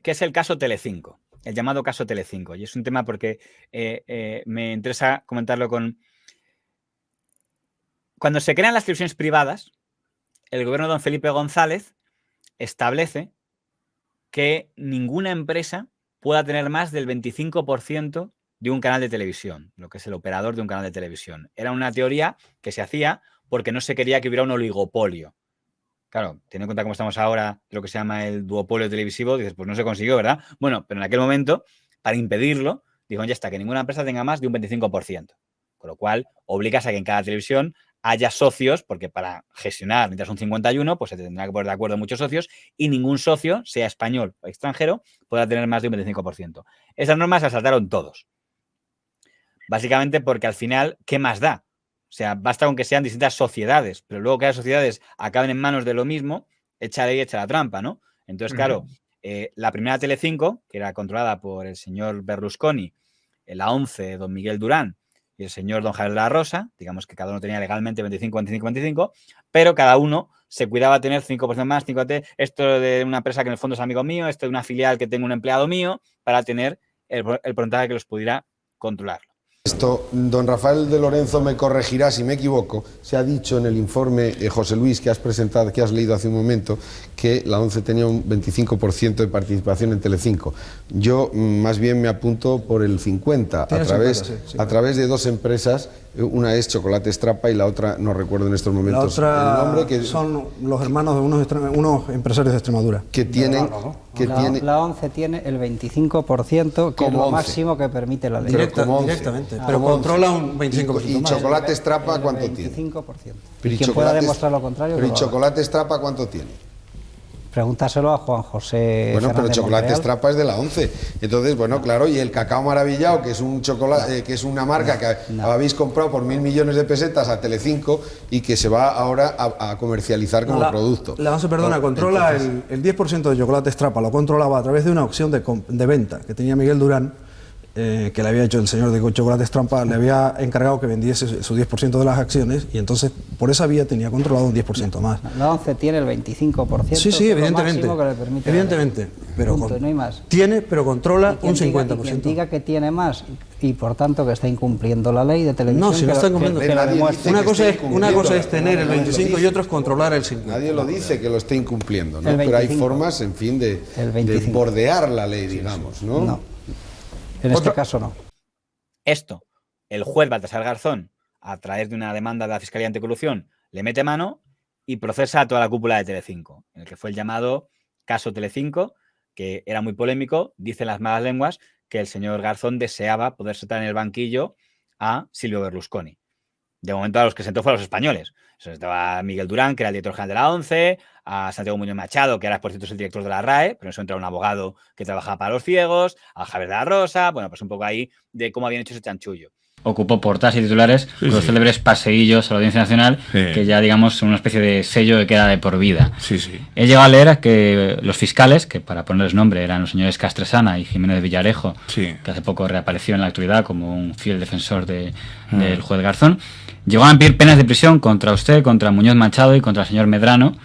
que es el caso Telecinco, el llamado caso Telecinco. Y es un tema porque me interesa comentarlo con... Cuando se crean las televisiones privadas, el gobierno de don Felipe González establece que ninguna empresa pueda tener más del 25% de un canal de televisión, lo que es el operador de un canal de televisión. Era una teoría que se hacía porque no se quería que hubiera un oligopolio. Claro, teniendo en cuenta cómo estamos ahora, lo que se llama el duopolio televisivo, dices, pues no se consiguió, ¿verdad? Bueno, pero en aquel momento, para impedirlo, dijeron, ya está, que ninguna empresa tenga más de un 25%. Con lo cual, obligas a que en cada televisión haya socios, porque para gestionar, mientras un 51, pues se tendrá que poner de acuerdo muchos socios, y ningún socio, sea español o extranjero, pueda tener más de un 25%. Esas normas las saltaron todos. Básicamente porque al final, ¿qué más da? O sea, basta con que sean distintas sociedades, pero luego que las sociedades acaben en manos de lo mismo, echa ley, echa la trampa, ¿no? Entonces, claro, la primera Telecinco, que era controlada por el señor Berlusconi, la 11, don Miguel Durán, y el señor don Javier de la Rosa, digamos que cada uno tenía legalmente 25, pero cada uno se cuidaba de tener 5% más, 5%, esto de una empresa que en el fondo es amigo mío, esto de una filial que tengo un empleado mío, para tener el porcentaje que los pudiera controlar. Esto, don Rafael de Lorenzo me corregirá si me equivoco. Se ha dicho en el informe, José Luis, que has presentado, que has leído hace un momento, que la ONCE tenía un 25% de participación en Telecinco. Yo más bien me apunto por el 50%, a través de dos empresas. Una es Chocolate Strapa y la otra, no recuerdo en estos momentos el nombre, que son los hermanos de unos empresarios de Extremadura. Que tienen... La ONCE tiene el 25%, que es lo máximo que permite la ley. Directamente, pero controla un 25%. ¿Y Chocolate Strapa cuánto tiene? 25%. ¿Y quien pueda demostrar lo contrario? Pero ¿y Chocolate Strapa cuánto tiene? Pregúntaselo a Juan José. Bueno, Fernández pero Chocolate Montreal. Strapa es de la ONCE. Entonces, bueno, claro, y el Cacao Maravillado, que es un chocolate, que es una marca que habéis comprado por 1.000 millones de pesetas a Telecinco y que se va ahora a comercializar como producto. La ONCE, perdona, controla el 10% de Chocolate Strapa, lo controlaba a través de una opción de venta que tenía Miguel Durán, que le había hecho el señor de Chocolate Strapa, le había encargado que vendiese su 10% de las acciones y entonces por esa vía tenía controlado un 10% más. La ONCE tiene el 25%. Sí, evidentemente. Que le permite evidentemente. Pero no hay más. Tiene, pero controla un 50%. Y quien diga que tiene más y por tanto que está incumpliendo la ley de televisión. No, si no está incumpliendo. Una cosa es tener el 25 y otra es controlar el 50. Nadie lo dice que lo esté incumpliendo, ¿no? Pero hay formas, en fin, de bordear la ley, digamos, ¿no? No. En este caso no. Esto, el juez Baltasar Garzón, a través de una demanda de la Fiscalía Anticorrupción, le mete mano y procesa a toda la cúpula de Telecinco, en el que fue el llamado caso Telecinco, que era muy polémico. Dicen las malas lenguas que el señor Garzón deseaba poder sentar en el banquillo a Silvio Berlusconi. De momento a los que sentó fueron los españoles. Eso estaba Miguel Durán, que era el director general de la ONCE, a Santiago Muñoz Machado, que ahora por cierto es el director de la RAE, pero en eso entra un abogado que trabajaba para los ciegos, a Javier de la Rosa, bueno, pues un poco ahí de cómo habían hecho ese chanchullo. Ocupó portadas y titulares con los célebres paseillos a la Audiencia Nacional, que ya, digamos, son una especie de sello que queda de por vida. He llegado a leer que los fiscales, que para ponerles nombre eran los señores Castresana y Jiménez de Villarejo, que hace poco reapareció en la actualidad como un fiel defensor del juez Garzón, llegaban a pedir penas de prisión contra usted, contra Muñoz Machado y contra el señor Medrano,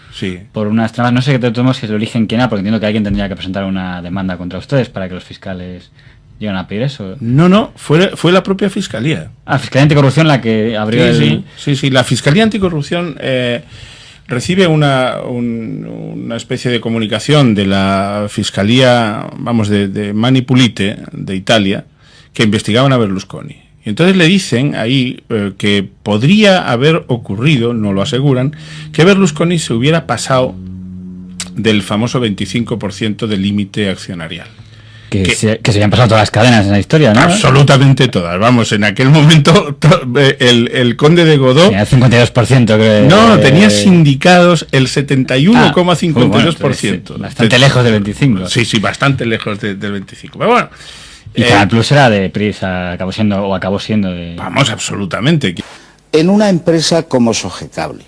por unas tramas. No sé qué tenemos, si es el origen quién era, porque entiendo que alguien tendría que presentar una demanda contra ustedes para que los fiscales llegan a pedir eso. No, fue la propia Fiscalía. Ah, Fiscalía Anticorrupción la que abrió Sí, la Fiscalía Anticorrupción recibe una especie de comunicación de la Fiscalía, vamos, de Mani Pulite, de Italia, que investigaban a Berlusconi. Y entonces le dicen ahí que podría haber ocurrido, no lo aseguran, que Berlusconi se hubiera pasado del famoso 25% del límite accionarial. Que se habían pasado todas las cadenas en la historia, ¿no? Absolutamente todas. Vamos, en aquel momento el conde de Godó... Tenía el 52%, creo. No, tenía sindicados el 71,52%. Bastante lejos del 25%. Sí, bastante lejos del 25%. Pero bueno... Y Canal Plus era de Prisa, acabó siendo de... Vamos, absolutamente. En una empresa como Sogecable,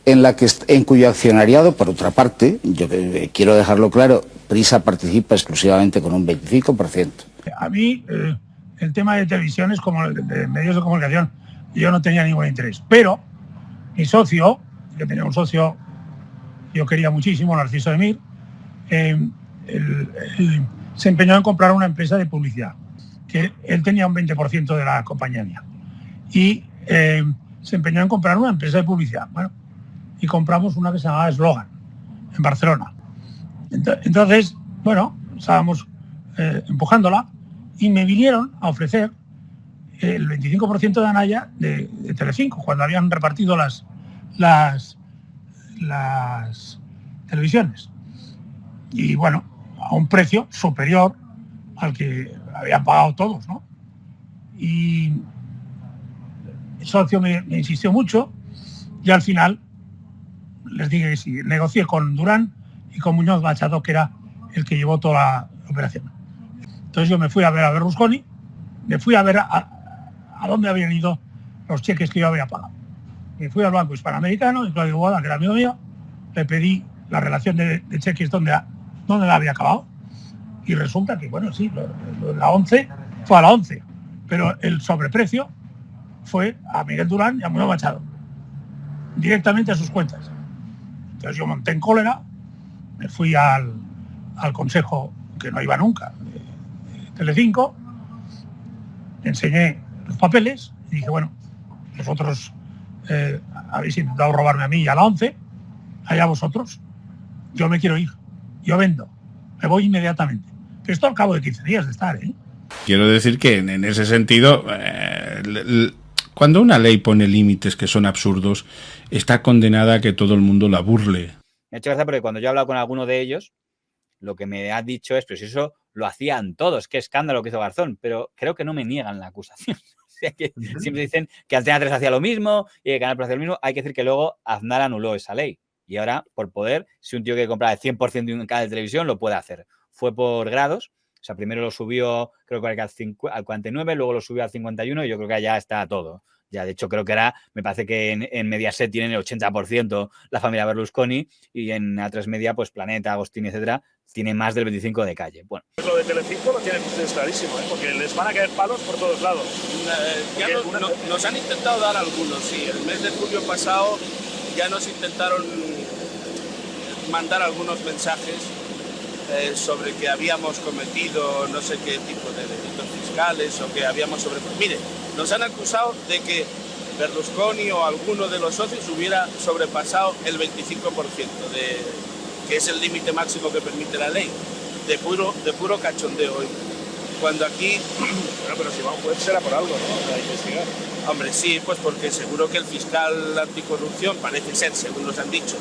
en cuyo accionariado, por otra parte, yo quiero dejarlo claro, Prisa participa exclusivamente con un 25%. A mí, el tema de televisiones, como de medios de comunicación, yo no tenía ningún interés. Pero mi socio, que tenía un socio, yo quería muchísimo, Narciso Emir, se empeñó en comprar una empresa de publicidad, que él tenía un 20% de la compañía mía. Y se empeñó en comprar una empresa de publicidad. Bueno, y compramos una que se llamaba Slogan, en Barcelona. Entonces, bueno, estábamos empujándola y me vinieron a ofrecer el 25% de Anaya de Telecinco, cuando habían repartido las televisiones. Y bueno, a un precio superior al que habían pagado todos, ¿no? Y el socio me insistió mucho y al final les dije que sí. Negocié con Durán y con Muñoz Machado, que era el que llevó toda la operación. Entonces yo me fui a ver a Berlusconi, me fui a ver a dónde habían ido los cheques que yo había pagado. Me fui al Banco Hispanoamericano y Claudio Boada, que era amigo mío, le pedí la relación de cheques donde la había acabado. Y resulta que, bueno, sí, la 11 fue a la 11, pero el sobreprecio fue a Miguel Durán y a Muñoz Machado, directamente a sus cuentas. Entonces yo monté en cólera, me fui al consejo, que no iba nunca, de Telecinco, enseñé los papeles y dije, bueno, vosotros habéis intentado robarme a mí y a la 11, allá vosotros, yo me quiero ir, yo vendo, me voy inmediatamente. Pero esto al cabo de 15 días de estar, ¿eh? Quiero decir que en ese sentido, cuando una ley pone límites que son absurdos, está condenada a que todo el mundo la burle. Me ha hecho gracia porque cuando yo he hablado con alguno de ellos, lo que me ha dicho es, pero si eso lo hacían todos, qué escándalo que hizo Garzón, pero creo que no me niegan la acusación. O sea, que siempre dicen que Antena 3 hacía lo mismo y que Canal Plus hacía lo mismo. Hay que decir que luego Aznar anuló esa ley. Y ahora, por poder, si un tío quiere comprar el 100% de un canal de televisión, lo puede hacer. Fue por grados. O sea, primero lo subió, creo que al 49, luego lo subió al 51 y yo creo que ya está todo. Ya, de hecho, creo que era, me parece que en Mediaset tienen el 80% la familia Berlusconi y en A3 Media, pues Planeta, Agostini, etcétera, tiene más del 25% de calle. Bueno. Lo de Telecinco lo tienen ustedes clarísimo, ¿eh? Porque les van a caer palos por todos lados. Ya nos han intentado dar algunos, sí. El mes de julio pasado ya nos intentaron mandar algunos mensajes sobre que habíamos cometido no sé qué tipo de delitos fiscales o que habíamos Mire, nos han acusado de que Berlusconi o alguno de los socios hubiera sobrepasado el 25%, que es el límite máximo que permite la ley, de puro cachondeo hoy. Cuando aquí... Bueno, pero si va a un juez será por algo, ¿no? Para investigar. Hombre, sí, pues porque seguro que el fiscal anticorrupción, parece ser, según nos han dicho,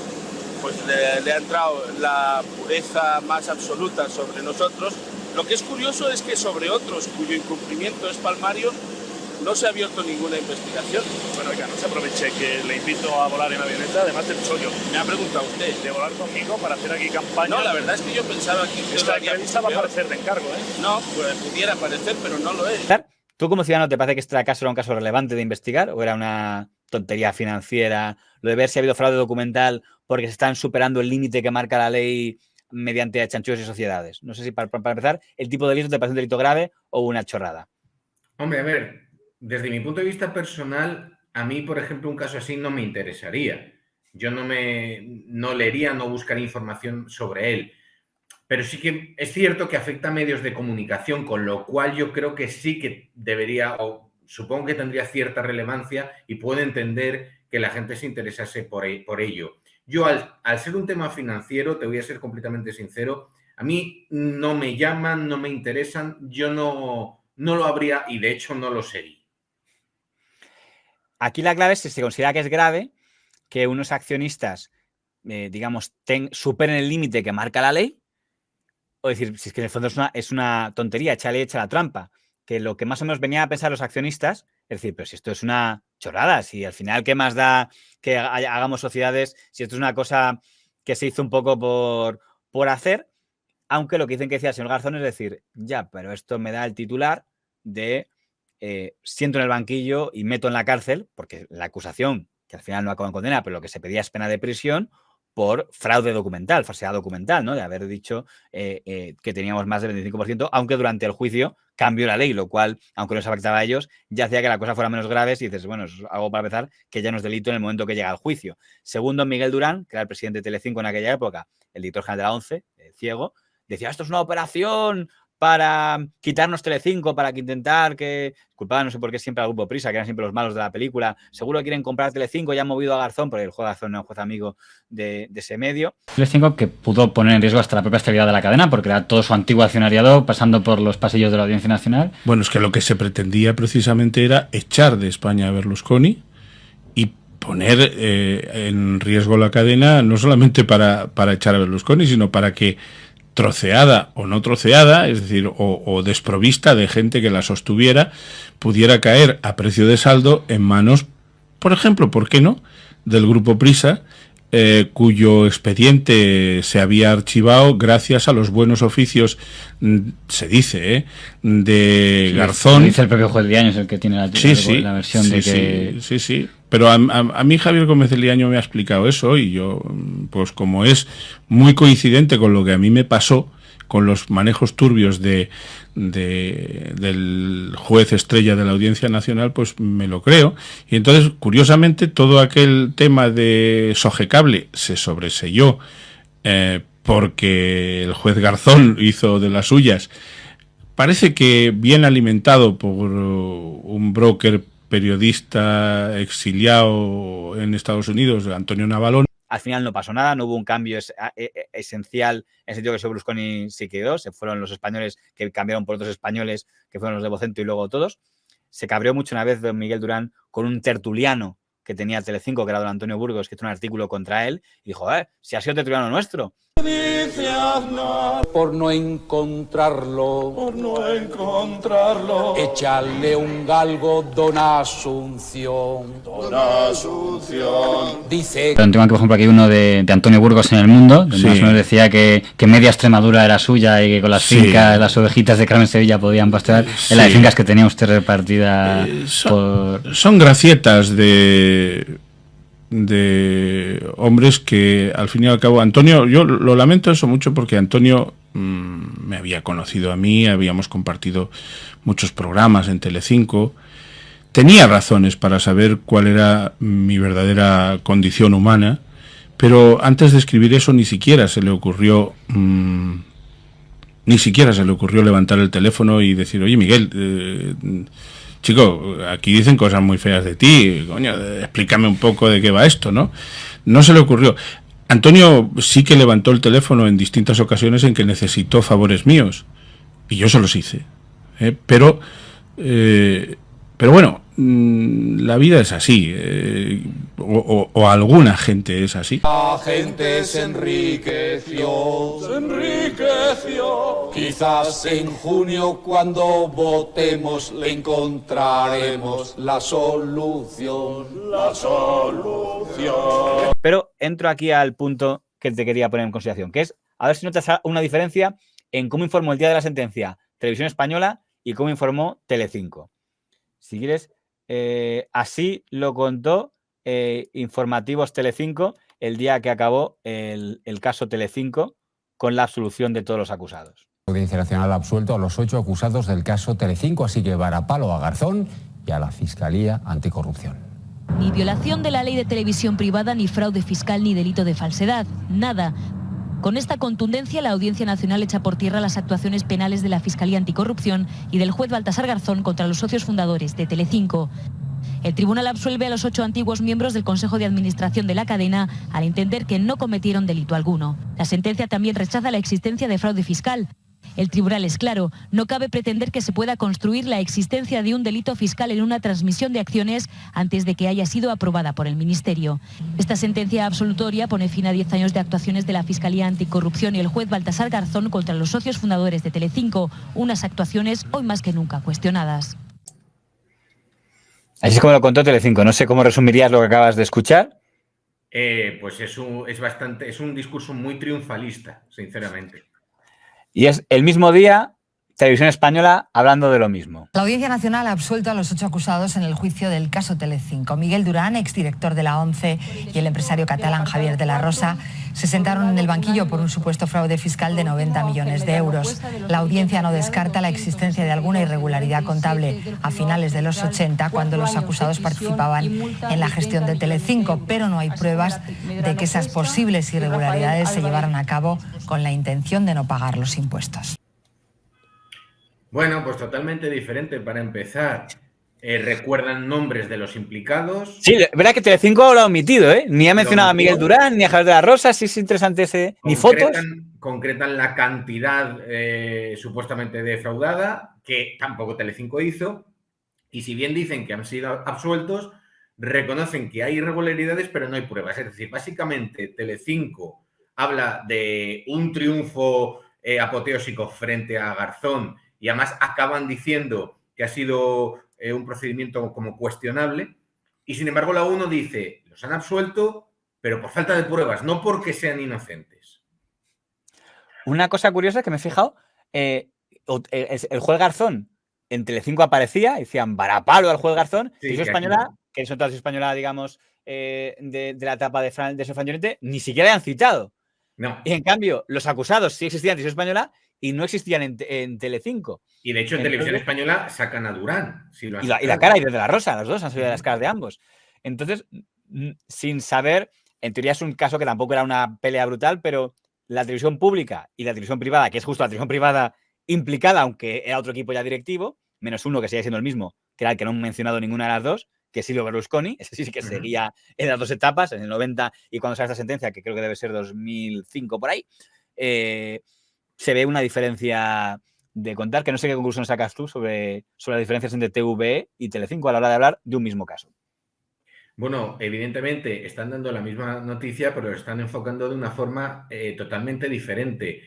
pues le ha entrado la pureza más absoluta sobre nosotros. Lo que es curioso es que sobre otros cuyo incumplimiento es palmario no se ha abierto ninguna investigación. Bueno, oiga, no se aproveche que le invito a volar en avioneta, además del yo. Me ha preguntado usted. De volar conmigo para hacer aquí campaña. No, la verdad es que yo pensaba que usted esta entrevista va a aparecer de encargo, ¿eh? No, pues pudiera aparecer, pero no lo es. ¿Tú como ciudadano te parece que este caso era un caso relevante de investigar o era una tontería financiera? Lo de ver si ha habido fraude documental porque se están superando el límite que marca la ley mediante chanchullos y sociedades. No sé si para empezar, el tipo de delito te parece un delito grave o una chorrada. Hombre, a ver, desde mi punto de vista personal, a mí, por ejemplo, un caso así no me interesaría. Yo no leería, no buscaría información sobre él. Pero sí que es cierto que afecta a medios de comunicación, con lo cual yo creo que sí que debería, o supongo que tendría cierta relevancia y puedo entender que la gente se interesase por ello. Yo, al ser un tema financiero, te voy a ser completamente sincero, a mí no me llaman, no me interesan, yo no lo habría y de hecho no lo sería. Aquí la clave es si se considera que es grave que unos accionistas, digamos, superen el límite que marca la ley, o decir, si es que en el fondo es una tontería, echa la trampa, que lo que más o menos venía a pensar los accionistas, es decir, pero si esto es una chorrada, si al final, ¿qué más da que hagamos sociedades si esto es una cosa que se hizo un poco por hacer? Aunque lo que dicen que decía el señor Garzón es decir, ya, pero esto me da el titular de siento en el banquillo y meto en la cárcel, porque la acusación, que al final no acaba en condena, pero lo que se pedía es pena de prisión por fraude documental, falsedad documental, ¿no? De haber dicho que teníamos más del 25%, aunque durante el juicio cambió la ley, lo cual, aunque no les afectaba a ellos, ya hacía que la cosa fuera menos grave y dices, bueno, es algo para empezar que ya no es delito en el momento que llega al juicio. Segundo, Miguel Durán, que era el presidente de Telecinco en aquella época, el director general de la ONCE, ciego, decía, esto es una operación para quitarnos Telecinco, para que intentar que... Culpaban, no sé por qué, siempre al Grupo Prisa, que eran siempre los malos de la película. Seguro que quieren comprar Telecinco, ya han movido a Garzón, porque el juez Garzón no es un juez amigo de ese medio. Telecinco que pudo poner en riesgo hasta la propia estabilidad de la cadena, porque era todo su antiguo accionariado pasando por los pasillos de la Audiencia Nacional. Bueno, es que lo que se pretendía precisamente era echar de España a Berlusconi y poner en riesgo la cadena, no solamente para echar a Berlusconi, sino para que troceada o no troceada, es decir, o desprovista de gente que la sostuviera, pudiera caer a precio de saldo en manos, por ejemplo, ¿por qué no?, del Grupo Prisa, cuyo expediente se había archivado gracias a los buenos oficios, se dice, de Garzón. Dice el propio juez Liaño, es el que tiene la versión de que... Sí. Pero a mí Javier Gómez de Liaño me ha explicado eso y yo, pues como es muy coincidente con lo que a mí me pasó, con los manejos turbios del juez estrella de la Audiencia Nacional, pues me lo creo. Y entonces, curiosamente, todo aquel tema de Sogecable se sobreseyó porque el juez Garzón hizo de las suyas. Parece que bien alimentado por un broker periodista exiliado en Estados Unidos, Antonio Navalón. Al final no pasó nada, no hubo un cambio esencial en el sentido que Berlusconi sí quedó, se fueron los españoles que cambiaron por otros españoles que fueron los de Vocento y luego todos. Se cabreó mucho una vez don Miguel Durán con un tertuliano que tenía Telecinco, que era don Antonio Burgos, que hizo un artículo contra él y dijo, si ha sido tertuliano nuestro. Por no encontrarlo, échale un galgo, don Asunción. Dice... Tengo aquí, por ejemplo, aquí uno de Antonio Burgos en El Mundo, donde más o menos decía que media Extremadura era suya y que con las fincas, las ovejitas de Carmen Sevilla podían pastorear en las fincas que tenía usted repartida Son gracietas de hombres que al fin y al cabo, Antonio, yo lo lamento eso mucho porque Antonio me había conocido a mí, habíamos compartido muchos programas en Telecinco, tenía razones para saber cuál era mi verdadera condición humana, pero antes de escribir eso ni siquiera se le ocurrió levantar el teléfono y decir, oye Miguel, chico, aquí dicen cosas muy feas de ti, coño, explícame un poco de qué va esto, ¿no? No se le ocurrió. Antonio sí que levantó el teléfono en distintas ocasiones en que necesitó favores míos, y yo se los hice. Pero bueno, la vida es así, o alguna gente es así. La gente se enriqueció. Quizás en junio cuando votemos le encontraremos la solución. Pero entro aquí al punto que te quería poner en consideración, que es a ver si notas una diferencia en cómo informó el día de la sentencia Televisión Española y cómo informó Telecinco. Si quieres, así lo contó Informativos Telecinco el día que acabó el caso Telecinco con la absolución de todos los acusados. La Audiencia Nacional ha absuelto a los 8 acusados del caso Telecinco, así que varapalo a Garzón y a la Fiscalía Anticorrupción. Ni violación de la ley de televisión privada, ni fraude fiscal, ni delito de falsedad. Nada. Con esta contundencia, la Audiencia Nacional echa por tierra las actuaciones penales de la Fiscalía Anticorrupción y del juez Baltasar Garzón contra los socios fundadores de Telecinco. El tribunal absuelve a los 8 antiguos miembros del Consejo de Administración de la cadena al entender que no cometieron delito alguno. La sentencia también rechaza la existencia de fraude fiscal. El tribunal es claro, no cabe pretender que se pueda construir la existencia de un delito fiscal en una transmisión de acciones antes de que haya sido aprobada por el Ministerio. Esta sentencia absolutoria pone fin a 10 años de actuaciones de la Fiscalía Anticorrupción y el juez Baltasar Garzón contra los socios fundadores de Telecinco, unas actuaciones hoy más que nunca cuestionadas. Así es como lo contó Telecinco. No sé cómo resumirías lo que acabas de escuchar. Pues es un discurso muy triunfalista, sinceramente. Y es el mismo día Televisión Española hablando de lo mismo. La Audiencia Nacional ha absuelto a los 8 acusados en el juicio del caso Telecinco. Miguel Durán, exdirector de la ONCE, y el empresario catalán Javier de la Rosa se sentaron en el banquillo por un supuesto fraude fiscal de 90 millones de euros. La audiencia no descarta la existencia de alguna irregularidad contable a finales de los 80, cuando los acusados participaban en la gestión de Telecinco, pero no hay pruebas de que esas posibles irregularidades se llevaran a cabo con la intención de no pagar los impuestos. Bueno, pues totalmente diferente para empezar. ¿Recuerdan nombres de los implicados? Sí, verdad que Telecinco lo ha omitido, ¿eh? Ni ha mencionado a Miguel Durán, ni a Javier de la Rosa, sí es interesante ese... Ni fotos. Concretan la cantidad supuestamente defraudada, que tampoco Telecinco hizo, y si bien dicen que han sido absueltos, reconocen que hay irregularidades, pero no hay pruebas. Es decir, básicamente Telecinco habla de un triunfo apoteósico frente a Garzón, y además acaban diciendo que ha sido un procedimiento como cuestionable, y sin embargo la ONU dice, los han absuelto, pero por falta de pruebas, no porque sean inocentes. Una cosa curiosa que me he fijado, el juez Garzón en Telecinco aparecía, decían varapalo al juez Garzón, Sí, Televisión Española, que es otra española, digamos, de la etapa de Fran Llorente, ni siquiera han citado. No. Y en cambio, los acusados sí existían en Televisión Española y no existían en Telecinco. Y de hecho en Televisión Española sacan a Durán. Si lo y la cara y de la Rosa, los dos han salido de las caras de ambos. Entonces, sin saber, en teoría es un caso que tampoco era una pelea brutal, pero la televisión pública y la televisión privada, que es justo la televisión privada implicada, aunque era otro equipo ya directivo, menos uno que sigue siendo el mismo, que era el que no he mencionado ninguna de las dos, que es Silvio Berlusconi, ese sí que seguía en las dos etapas, en el 90 y cuando sale esta sentencia, que creo que debe ser 2005 por ahí, se ve una diferencia de contar, que no sé qué conclusión sacas tú sobre las diferencias entre TVE y Telecinco a la hora de hablar de un mismo caso. Bueno, evidentemente están dando la misma noticia, pero lo están enfocando de una forma totalmente diferente.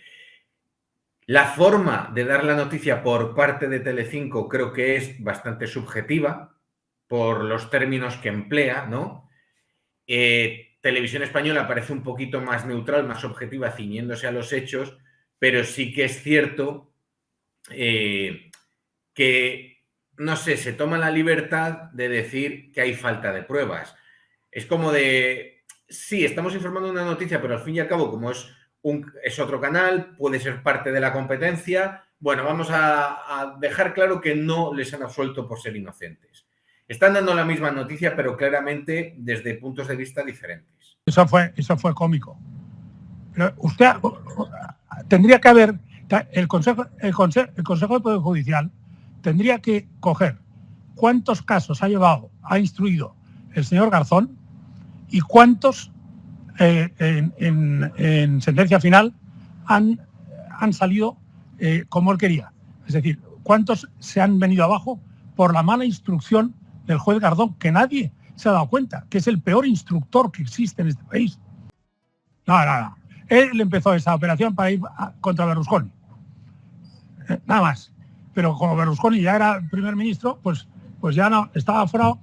La forma de dar la noticia por parte de Telecinco creo que es bastante subjetiva por los términos que emplea, ¿no? Televisión Española parece un poquito más neutral, más objetiva, ciñéndose a los hechos, pero sí que es cierto que, no sé, se toma la libertad de decir que hay falta de pruebas. Es como de, sí, estamos informando una noticia, pero al fin y al cabo, como es otro canal, puede ser parte de la competencia, bueno, vamos a dejar claro que no les han absuelto por ser inocentes. Están dando la misma noticia, pero claramente desde puntos de vista diferentes. Eso fue cómico. Pero usted tendría que haber, el Consejo de Poder Judicial tendría que coger cuántos casos ha instruido el señor Garzón y cuántos en sentencia final han salido como él quería. Es decir, cuántos se han venido abajo por la mala instrucción del juez Garzón, que nadie se ha dado cuenta, que es el peor instructor que existe en este país. No. Él empezó esa operación para ir contra Berlusconi. Nada más. Pero como Berlusconi ya era primer ministro, pues ya no estaba fuera,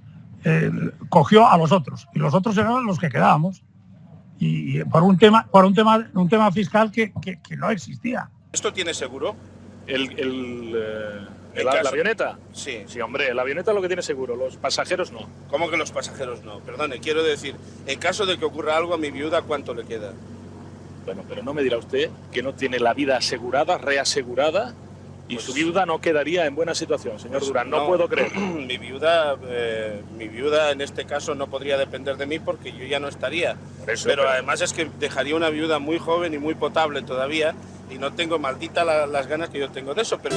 cogió a los otros. Y los otros eran los que quedábamos. Y por un tema fiscal que no existía. ¿Esto tiene seguro? ¿La avioneta? Sí. Sí, hombre, la avioneta lo que tiene seguro, los pasajeros no. ¿Cómo que los pasajeros no? Perdone, quiero decir, en caso de que ocurra algo a mi viuda, ¿cuánto le queda? Bueno, pero no me dirá usted que no tiene la vida asegurada, reasegurada, y pues, su viuda no quedaría en buena situación, señor pues Durán, no puedo creer. Mi viuda en este caso no podría depender de mí porque yo ya no estaría. Pero además es que dejaría una viuda muy joven y muy potable todavía, y no tengo maldita las ganas que yo tengo de eso, pero...